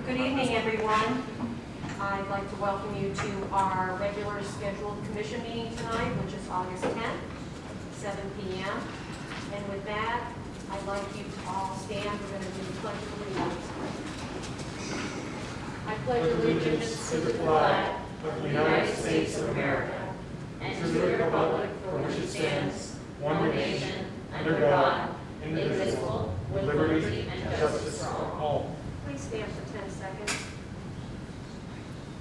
Good evening, everyone. I'd like to welcome you to our regular scheduled commission meeting tonight, which is August 10th, 7 p.m. And with that, I'd like you to all stand. We're going to do the Pledge of Allegiance. I pledge allegiance to the flag of the United States of America and to the republic for which it stands, one nation, under God, indivisible, with liberty and justice for all. Please stand for 10 seconds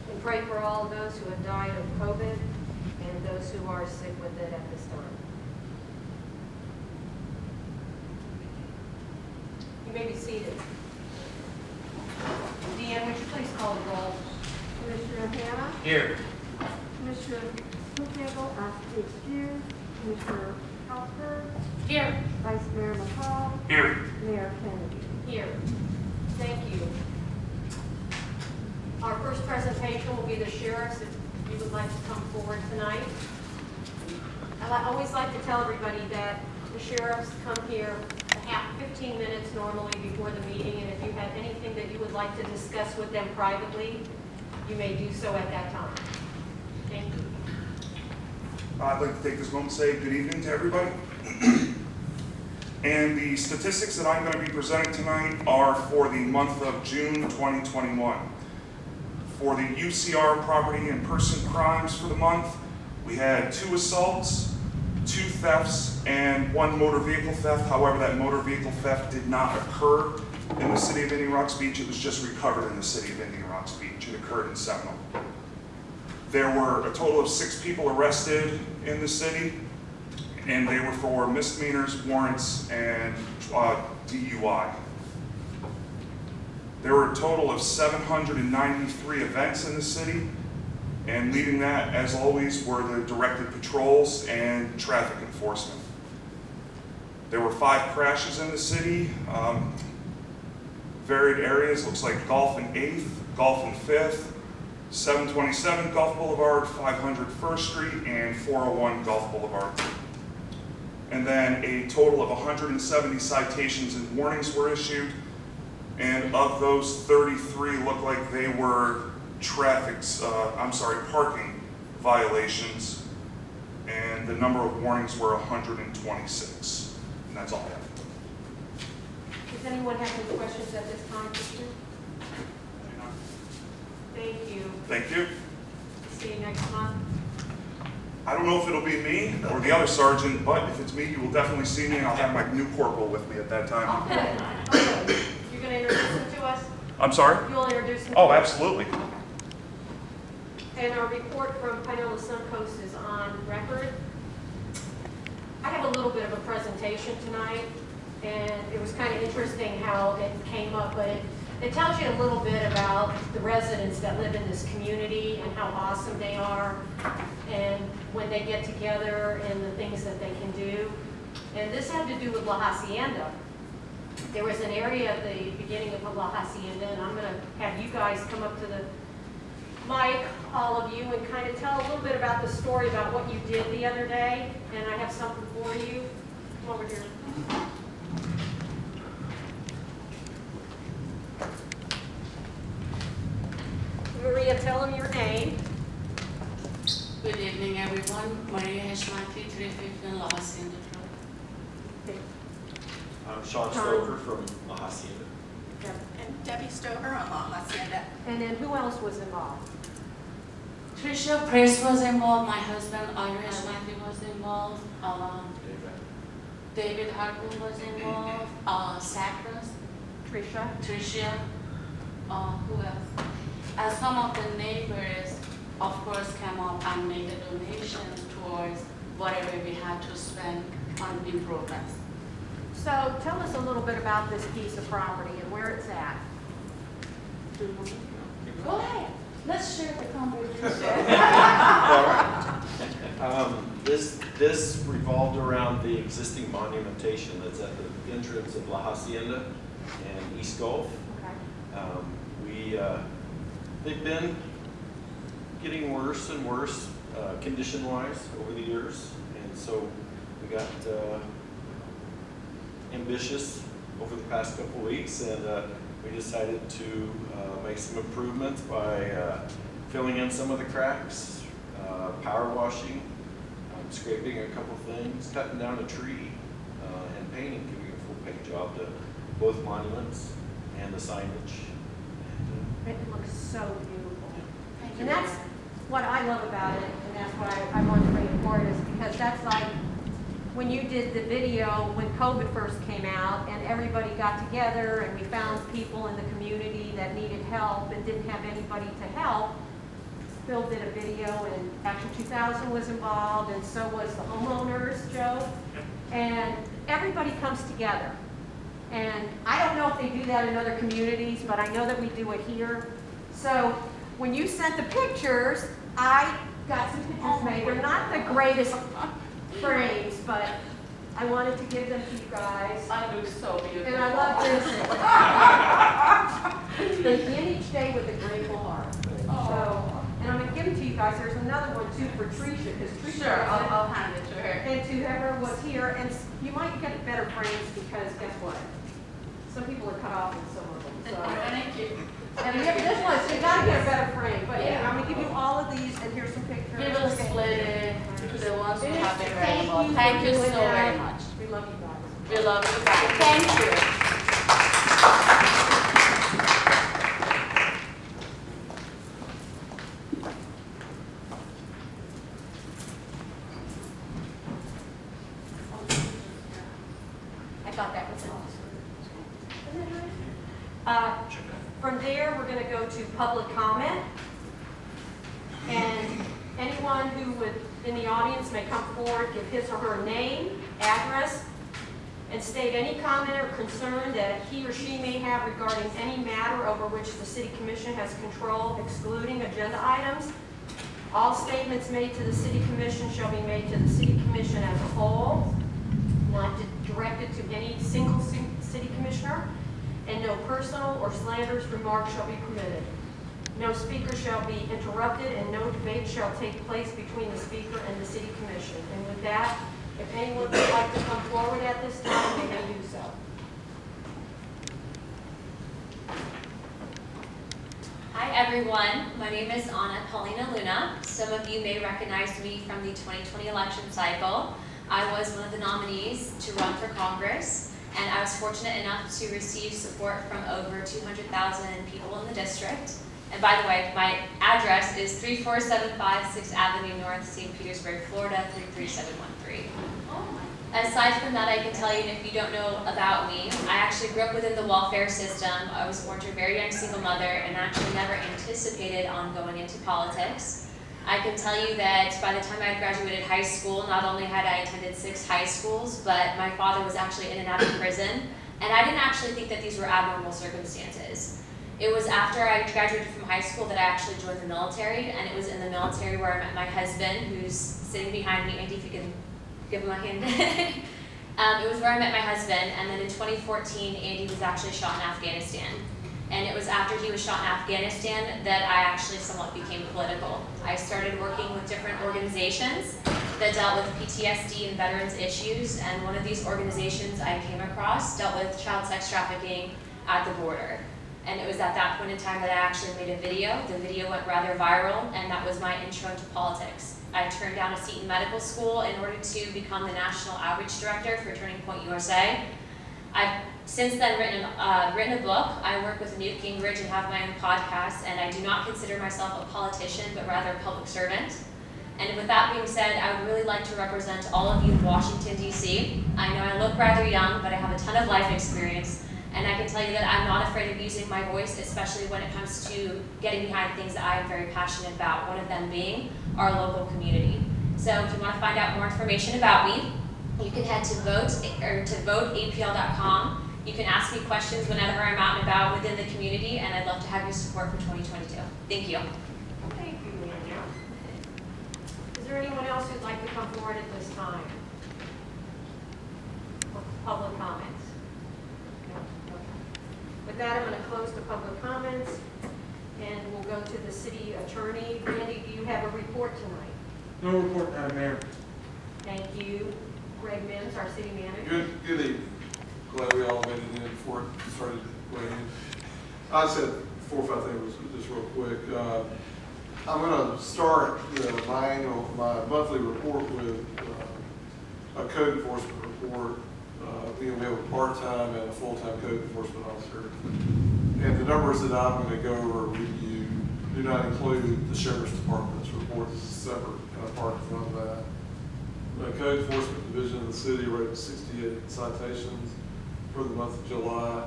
and pray for all of those who have died of COVID and those who are sick with it at this time. You may be seated. Deanne, would you please call the roll? Commissioner Hanna, Here. Commissioner McCampbell, excused, Commissioner Hopper, Here. Vice Mayor McCall, Here. Mayor Kennedy. Here. Thank you. Our first presentation will be the sheriffs, if you would like to come forward tonight. I always like to tell everybody that the sheriffs come here 15 minutes normally before the meeting, and if you have anything that you would like to discuss with them privately, you may do so at that time. Thank you. I'd like to take this moment to say good evening to everybody. And the statistics that I'm going to be presenting tonight are for the month of June 2021. For the UCR property and person crimes for the month, we had 2 assaults, 2 thefts, and 1 motor vehicle theft. However, that motor vehicle theft did not occur in the city of Indian Rocks Beach. It was just recovered in the city of Indian Rocks Beach. It occurred in Seminole. There were a total of 6 people arrested in the city, and they were for misdemeanors, warrants, and DUI. There were a total of 793 events in the city, and leading that, as always, were the directed patrols and traffic enforcement. There were 5 crashes in the city, varied areas, looks like Gulf and 8th, Gulf and 5th, 727 Gulf Boulevard, 500 First Street, and 401 Gulf Boulevard. And then a total of 170 citations and warnings were issued, and of those, 33 look like they were parking violations, and the number of warnings were 126. And that's all I have. Does anyone have any questions at this time, Christian? Thank you. Thank you. See you next month. I don't know if it'll be me or the other sergeant, but if it's me, you will definitely see me, and I'll have my new corporal with me at that time. Okay. Okay. You're going to introduce him to us? I'm sorry? You'll introduce him to Oh, us? absolutely. And our report from Pinellas Suncoast is on record. I have a little bit of a presentation tonight, and it was kind of interesting how it came up, but it tells you a little bit about the residents that live in this community and how awesome they are, and when they get together and the things that they can do. And this had to do with La Hacienda. There was an area at the beginning of La Hacienda, and I'm going to have you guys come up to the mic, all of you, and kind of tell a little bit about the story about what you did the other day. And I have something for you. Come over here. Maria, tell them your name. Good evening, everyone. Maria Hashmati, 315 La Hacienda Road. I'm Sean Stover from La Hacienda. And Debbie Stover on La Hacienda. And then who else was involved? Tricia Price was involved. My husband, Ira Hashmati, was involved. David Harpoon was involved. Sacras, Tricia. Who else? Some of the neighbors, of course, came up and made a donation towards whatever we had to spend on improvements. So tell us a little bit about this piece of property and where it's at. Go ahead. Let's share the conversation. This revolved around the existing monumentation that's at the entrance of La Hacienda and East Gulf. Okay. They've been getting worse and worse condition-wise over the years, and so we got ambitious over the past couple of weeks, and we decided to make some improvements by filling in some of the cracks, power washing, scraping a couple things, cutting down a tree, and painting, giving a full paint job to both monuments and the signage. It looks so beautiful. Thank you. And that's what I love about it, and that's what I want to bring forward, is because that's like when you did the video when COVID first came out and everybody got together and we found people in the community that needed help and didn't have anybody to help. Bill did a video and Action 2000 was involved and so was the homeowners, Joe. And everybody comes together. And I don't know if they do that in other communities, but I know that we do it here. So when you sent the pictures, I got some pictures made. They're not the greatest frames, but I wanted to give them to you guys. I look so beautiful. And I love this. They begin each day with a grateful heart. So, and I'm gonna give them to you guys. There's another one too for Tricia, because Tricia Sure, wasn't- I'll hand it to her. and to whoever was here, and you might get better frames because guess what? Some people are cut off in some of them, so. Thank you. And this one, so you gotta get a better frame, but yeah, I'm gonna give you all of these, and here's some pictures. We will split it to the ones who have been Thank available. you Thank for you doing so that. very much. We love you guys. We love you guys. Thank you. I thought that was awesome. Isn't it nice? From there, we're gonna go to public comment. And anyone who would, in the audience, may come forward, give his or her name, address, and state any comment or concern that he or she may have regarding any matter over which the city commission has control, excluding agenda items. All statements made to the city commission shall be made to the city commission as a whole, not directed to any single city commissioner, and no personal or slanderous remarks shall be permitted. No speaker shall be interrupted, and no debate shall take place between the speaker and the city commission. And with that, if anyone would like to come forward at this time, they may do so. Hi everyone, my name is Anna Paulina Luna. Some of you may recognize me from the 2020 election cycle. I was one of the nominees to run for Congress, and I was fortunate enough to receive support from over 200,000 people in the district. And by the way, my address is 3475 6th Avenue North, St. Petersburg, Florida, 33713. Aside from that, I can tell you, and if you don't know about me, I actually grew up within the welfare system. I was born to a very young single mother and actually never anticipated on going into politics. I can tell you that by the time I graduated high school, not only had I attended 6 high schools, but my father was actually in and out of prison, and I didn't actually think that these were abnormal circumstances. It was after I graduated from high school that I actually joined the military, and it was in the military where I met my husband, who's sitting behind me. Andy, if you can give him a hand. It was where I met my husband, and then in 2014, Andy was actually shot in Afghanistan. And it was after he was shot in Afghanistan that I actually somewhat became political. I started working with different organizations that dealt with PTSD and veterans issues, and one of these organizations I came across dealt with child sex trafficking at the border. And it was at that point in time that I actually made a video. The video went rather viral, and that was my intro to politics. I turned down a seat in medical school in order to become the National Outreach Director for Turning Point USA. I've since then written a book. I work with Newt Gingrich and have my own podcast, and I do not consider myself a politician, but rather a public servant. And with that being said, I would really like to represent all of you in Washington, D.C. I know I look rather young, but I have a ton of life experience. And I can tell you that I'm not afraid of using my voice, especially when it comes to getting behind things that I am very passionate about, one of them being our local community. So if you want to find out more information about me, you can head to voteapl.com. You can ask me questions whenever I'm out and about within the community, and I'd love to have your support for 2022. Thank you. Thank you, Anna. Is there anyone else who'd like to come forward at this time? For public comments? No? Okay. With that, I'm going to close the public comments, and we'll go to the city attorney. Randy, do you have a report tonight? No report, Madam Mayor. Thank you. Greg Mims, our city manager. Good evening. Glad we all made it in before it started weighing in. I said 4 or 5 things, just real quick. I'm gonna start my monthly report with a code enforcement report. We have a part-time and a full-time code enforcement officer. And the numbers that I'm gonna go over with you do not include the sheriff's department's report. This is separate and apart from that. The code enforcement division of the city wrote 68 citations for the month of July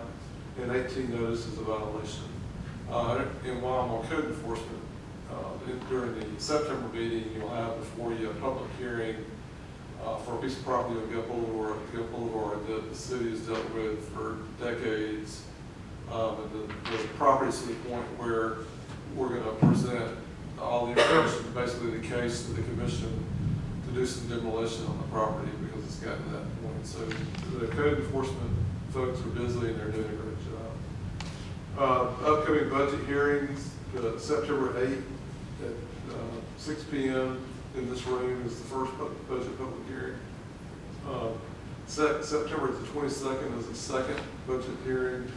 and 18 notices of violation. And while I'm on code enforcement, during the September meeting, you'll have before you a public hearing for a piece of property on Gulf Boulevard that the city has dealt with for decades. And the property's to the point where we're going to present all the information, basically the case to the commission to do some demolition on the property because it's gotten to that point. So the code enforcement folks are busy and they're doing a great job. Upcoming budget hearings, September 8th at 6 p.m. in this room is the first budget public hearing. September the 22nd is the second budget hearing.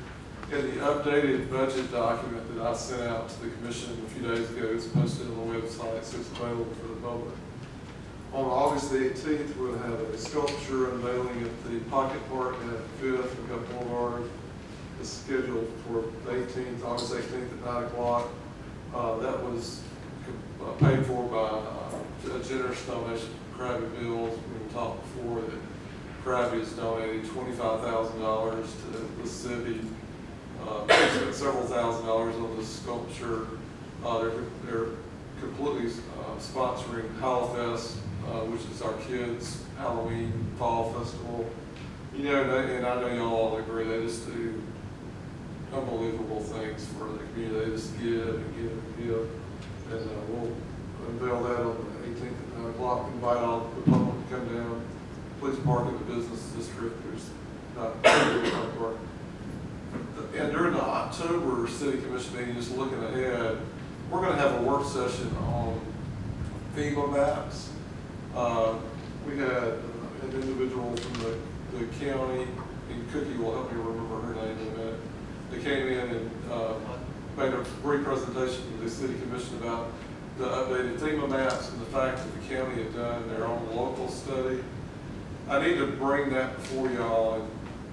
And the updated budget document that I sent out to the commission a few days ago is posted on the website, so it's available for the public. On August the 18th, we're going to have a sculpture unveiling at the Pocket Park at 5th and Gulf Boulevard. It's scheduled for the 18th, August 18th at 9 o'clock. That was paid for by a generous donation from Krabby Bills. We talked before that Krabby has donated $25,000 to the city. Spent several $1,000s on this sculpture. They're completely sponsoring Hallowfest, which is our kids' Halloween fall festival. You know, and I know y'all all agree, they just do unbelievable things for the community. They just give and give and give. And we'll unveil that on the 18th at 9 o'clock. Invite all the public to come down. Please park in the business district. There's not park. And during the October City Commission meeting, just looking ahead, we're going to have a work session on FEMA maps. We had an individual from the county, and Cookie will help me remember her name in a minute. They came in and made a brief presentation to the City Commission about the updated FEMA maps and the fact that the county had done their own local study. I need to bring that before y'all and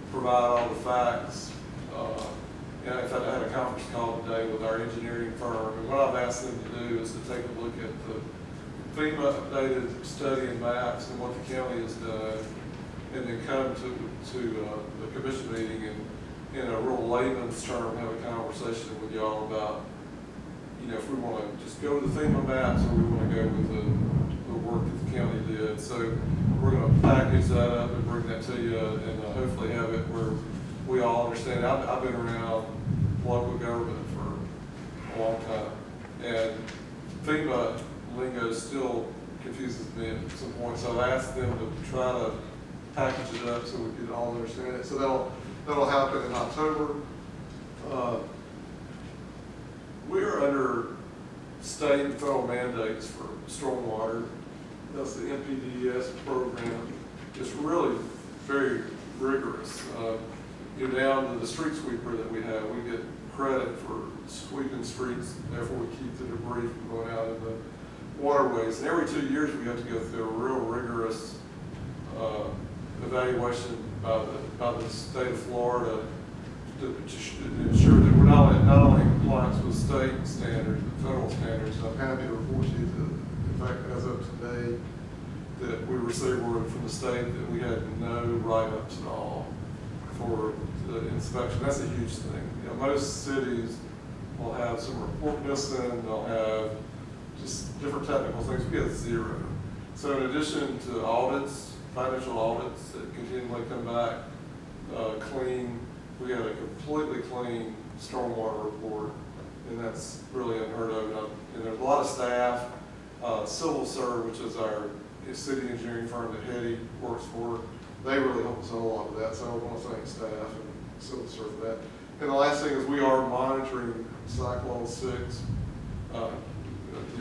provide all the facts. And in fact, I had a conference call today with our engineering firm, and what I've asked them to do is to take a look at the FEMA updated study and maps and what the county has done, and then come to the commission meeting and, in a real layman's term, have a conversation with y'all about, you know, if we want to just go with the FEMA maps or we want to go with the work that the county did. So we're going to package that up and bring that to you, and hopefully have it where we all understand. I've been around local government for a long time, and FEMA lingo still confuses me at some point. So I've asked them to try to package it up so we can all understand it. So that'll happen in October. We're under state and federal mandates for stormwater. That's the NPDES program. It's really very rigorous. Down to the street sweeper that we have, we get credit for sweeping streets, therefore we keep the debris from going out in the waterways. And every 2 years we have to go through a real rigorous evaluation by the state of Florida to ensure that we're not only in compliance with state standards, but federal standards. I'm happy to report to you that, in fact, as of today, that we received word from the state that we had no write-ups at all for the inspection. That's a huge thing. You know, most cities will have some report missing, they'll have just different technical things. We get zero. So in addition to audits, financial audits that continually come back clean, we had a completely clean stormwater report, and that's really unheard of. And there's a lot of staff, Civil Serve, which is our city engineering firm that Hetty works for, they really help us a whole lot with that. So I want to thank staff and Civil Serve for that. And the last thing is we are monitoring Cyclone 6. You know,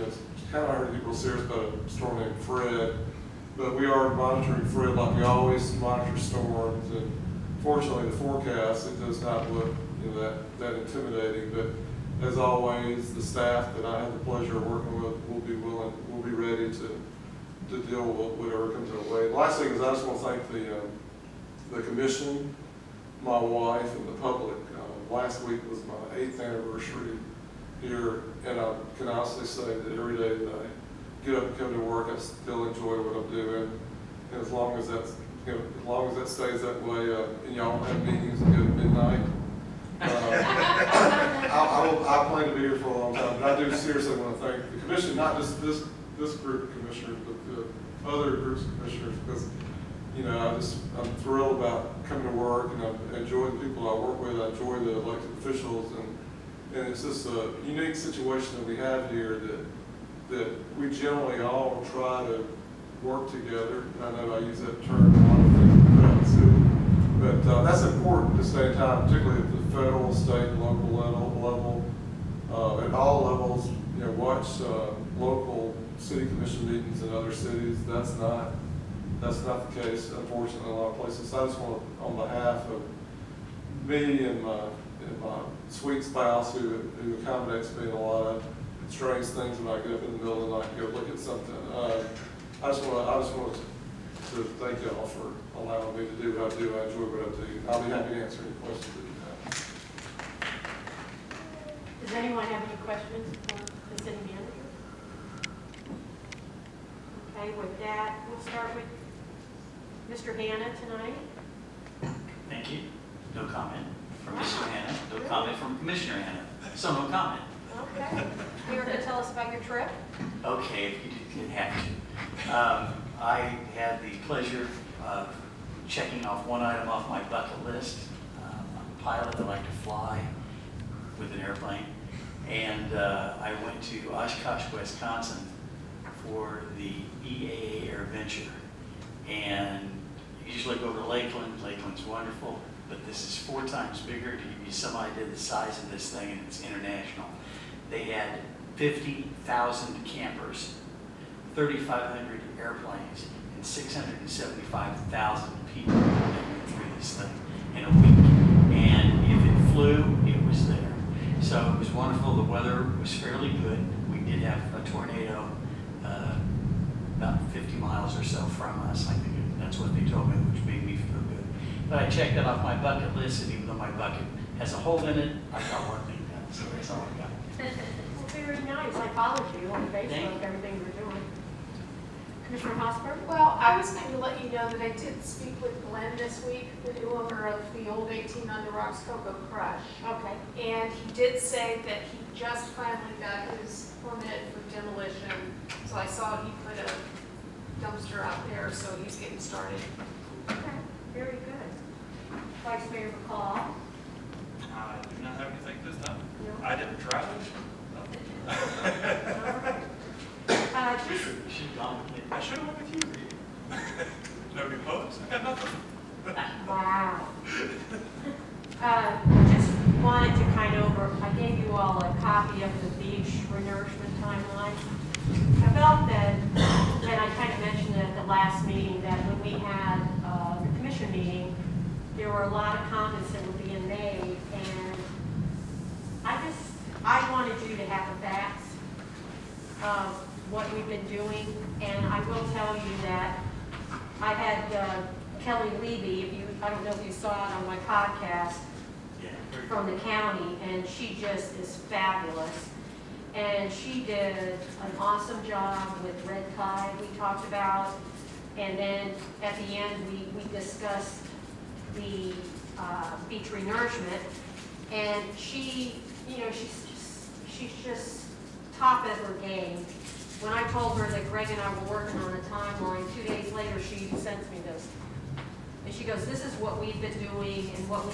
it's kind of hard to get real serious about a storm named Fred, but we are monitoring Fred like we always monitor storms. And fortunately, the forecast, it does not look that intimidating. But as always, the staff that I have the pleasure of working with will be ready to deal with whatever comes our way. The last thing is I just want to thank the commission, my wife, and the public. Last week was my 8th anniversary here, and I can honestly say that every day that I get up and come to work, I still enjoy what I'm doing. And as long as that's, as long as that stays that way, and y'all don't have meetings that go to midnight, I plan to be here for a long time. But I do seriously want to thank the commission, not just this group of commissioners, but the other groups of commissioners, because I'm thrilled about coming to work, and I enjoy the people I work with. I enjoy the elected officials, and it's just a unique situation that we have here that we generally all try to work together. And I know I use that term a lot of things around the city, but that's important to stay in time, particularly at the federal, state, and local level. At all levels, watch local city commission meetings in other cities. That's not the case, unfortunately, in a lot of places. So I just want to, on behalf of me and my sweet spouse who accommodates me in a lot of strange things when I get up in the middle of the night and go look at something. I just want to thank y'all for allowing me to do what I do. I enjoy what I do. I'll be happy to answer any questions that you have. Does anyone have any questions for the city manager? Okay, with that, we'll start with Mr. Hannah tonight. Thank you. No comment from Mr. Hannah. No comment from Commissioner Hannah. So no comment. Okay. You're going to tell us about your trip? Okay, if you didn't have to. I had the pleasure of checking off one item off my bucket list. I'm a pilot. I like to fly with an airplane. And I went to Oshkosh, Wisconsin for the EAA Air Venture. And you usually go to Lakeland. Lakeland's wonderful, but this is 4 times bigger. To give you some idea of the size of this thing, and it's international. They had 50,000 campers, 3,500 airplanes, and 675,000 people that went through this thing in a week. And if it flew, it was there. So it was wonderful. The weather was fairly good. We did have a tornado about 50 miles or so from us. I think that's what they told me, which made me feel good. But I checked that off my bucket list, and even though my bucket has a hole in it, I got one thing done. So that's all I got. Well, very nice. I followed you on Facebook, everything you're doing. Commissioner Hosper? Well, I was going to let you know that I did speak with Glenn this week, the new owner of the old 18 on the Rocks Cocoa Crush. Okay. And he did say that he just finally got his permit for demolition. So I saw he put a dumpster out there, so he's getting started. Okay, very good. Vice Mayor McCall? I do not have anything this time. No. I didn't try. All right. Just I should have went with you, Reed. No new posts? I got nothing. wow. Just wanted to kind of I gave you all a copy of the beach renourishment timeline. I felt that, and I kind of mentioned it at the last meeting, that when we had the commission meeting, there were a lot of comments that were being made, and I wanted you to have the facts of what we've been doing, and I will tell you that I had Kelly Levy, I don't know if you saw it on my podcast, from the county, and she just is fabulous. And she did an awesome job with Red Tide we talked about, and then at the end we discussed the beach renourishment, and she, she's just top of her game. When I told her that Greg and I were working on a timeline, 2 days later she sends me this. And she goes, this is what we've been doing and what we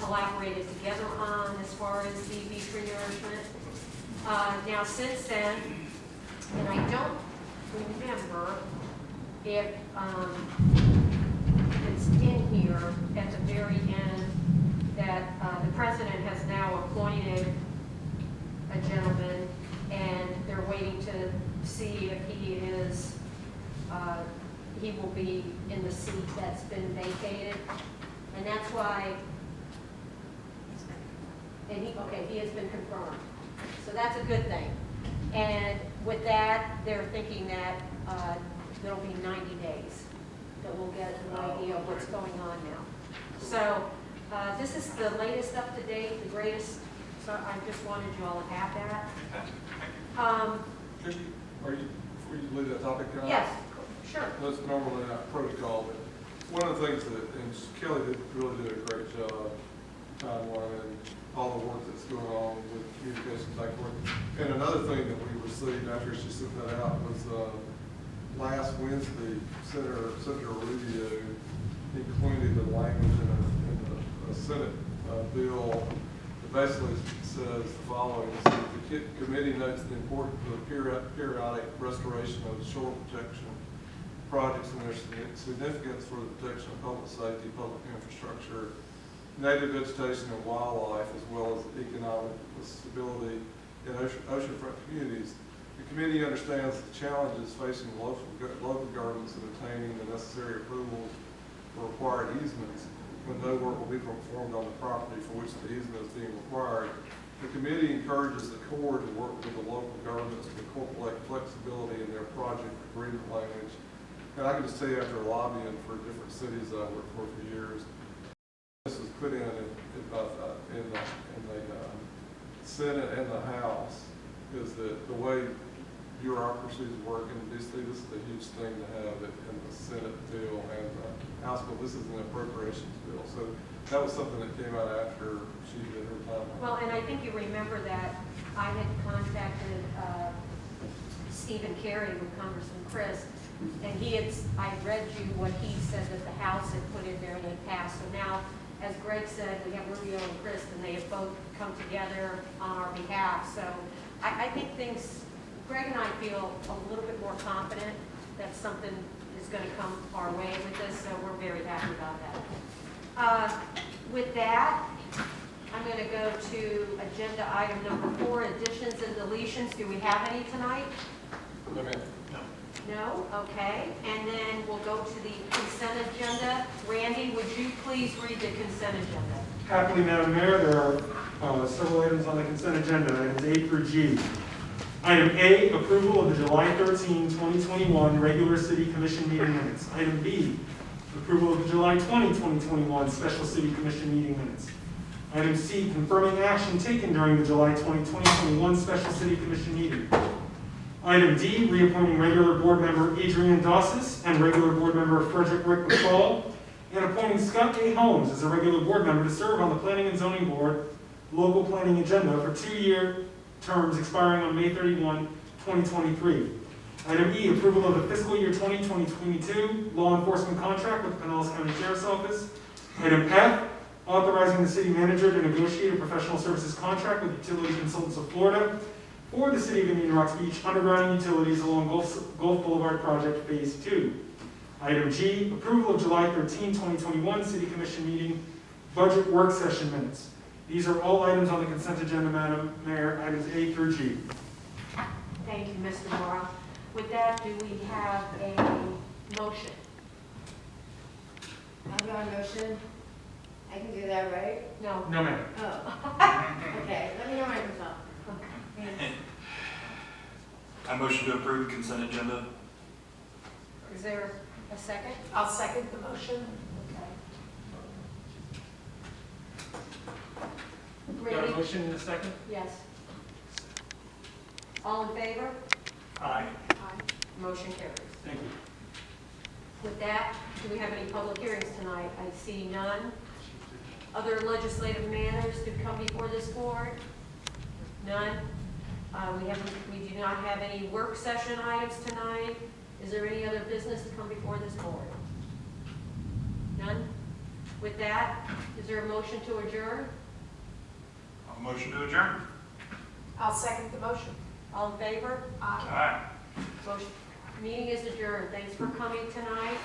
collaborated together on as far as the beach renourishment. Now since then, and I don't remember if it's in here at the very end that the president has now appointed a gentleman, and they're waiting to see if he is, he will be in the seat that's been vacated. And that's why And he has been confirmed. So that's a good thing. And with that, they're thinking that there'll be 90 days that we'll get an idea of what's going on now. So this is the latest up to date, the greatest, so I just wanted you all to have that. Christie, before you leave that topic, can I? Yes, sure. That's normally not protocol, but one of the things that, and Kelly really did a great job timelining all the work that's going on with communications back and forth. And another thing that we received after she sent that out was last Wednesday, Senator Rubio included the language in the Senate bill that basically says the following: the committee notes the importance of periodic restoration of shore protection projects and their significance for the protection of public safety, public infrastructure, native vegetation and wildlife, as well as economic stability in oceanfront communities. The committee understands the challenges facing local governments in obtaining the necessary approvals for required easements when no work will be performed on the property for which the easement is being required. The committee encourages the Corps to work with the local governments to incorporate flexibility in their project agreement language. And I can just tell you, after lobbying for different cities that I worked for years, this was put in the Senate and the House, is that the way bureaucracies work in D.C., this is a huge thing to have it in the Senate bill and the House bill. This is an appropriations bill. So that was something that came out after she did her time. Well, and I think you remember that I had contacted Stephen Carey with Congressman Chris, and I read you what he said that the House had put in there and it passed. So now, as Greg said, we have Rubio and Chris, and they have both come together on our behalf. So I think Greg and I feel a little bit more confident that something is going to come our way with this, so we're very happy about that. With that, I'm going to go to agenda item number 4, additions and deletions. Do we have any tonight? No, ma'am. No? Okay. And then we'll go to the consent agenda. Randy, would you please read the consent agenda? Happily, Madam Mayor, there are several items on the consent agenda, items A through G. Item A, approval of the July 13, 2021 regular city commission meeting minutes. Item B, approval of the July 20, 2021 special city commission meeting minutes. Item C, confirming action taken during the July 20, 2021 special city commission meeting. Item D, reappointing regular board member Adrian Dossis and regular board member Frederick Rick McFall, and appointing Scott A. Holmes as a regular board member to serve on the Planning and Zoning Board local planning agenda for 2-year terms expiring on May 31, 2023. Item E, approval of the fiscal year 2022 law enforcement contract with the Pinellas County Sheriff's Office. Item F, authorizing the city manager to negotiate a professional services contract with Utility Consultants of Florida for the City of Indian Rocks Beach underground utilities along Gulf Boulevard Project Phase 2. Item G, approval of July 13, 2021 City Commission meeting budget work session minutes. These are all items on the consent agenda, Madam Mayor, items A through G. Thank you, Mr. Morrow. With that, do we have a motion? I've got a motion. I can do that, right? No. No, ma'am. Oh. Okay, let me know when it's up. I motion to approve the consent agenda. Is there a second? I'll second the motion. Got a Randy? motion in a second? Yes. All in favor? Aye. Aye. Motion carries. Thank you. With that, do we have any public hearings tonight? I see none. Other legislative matters to come before this board? None. We do not have any work session items tonight. Is there any other business to come before this board? None. With that, is there a motion to adjourn? I'll motion to adjourn. I'll second the motion. All in favor? Aye. Motion. Meeting is adjourned. Thanks for coming tonight.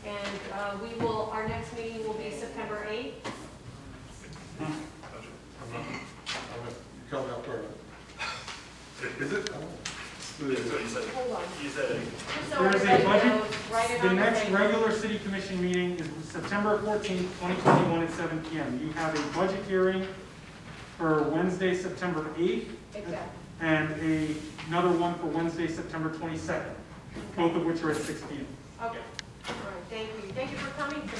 And our next meeting will be September 8th. You called me off guard. Is it? That's what you said. Hold on. You said it. Just so There is a everybody budget. knows, write it The on your next paper. regular city commission meeting is September 14th, 2021 at 7 p.m. You have a budget hearing for Wednesday, September 8th, Exactly. and another one for Wednesday, September 22nd, both of which are at 6 p.m. Okay. All right, thank you. Thank you for coming tonight.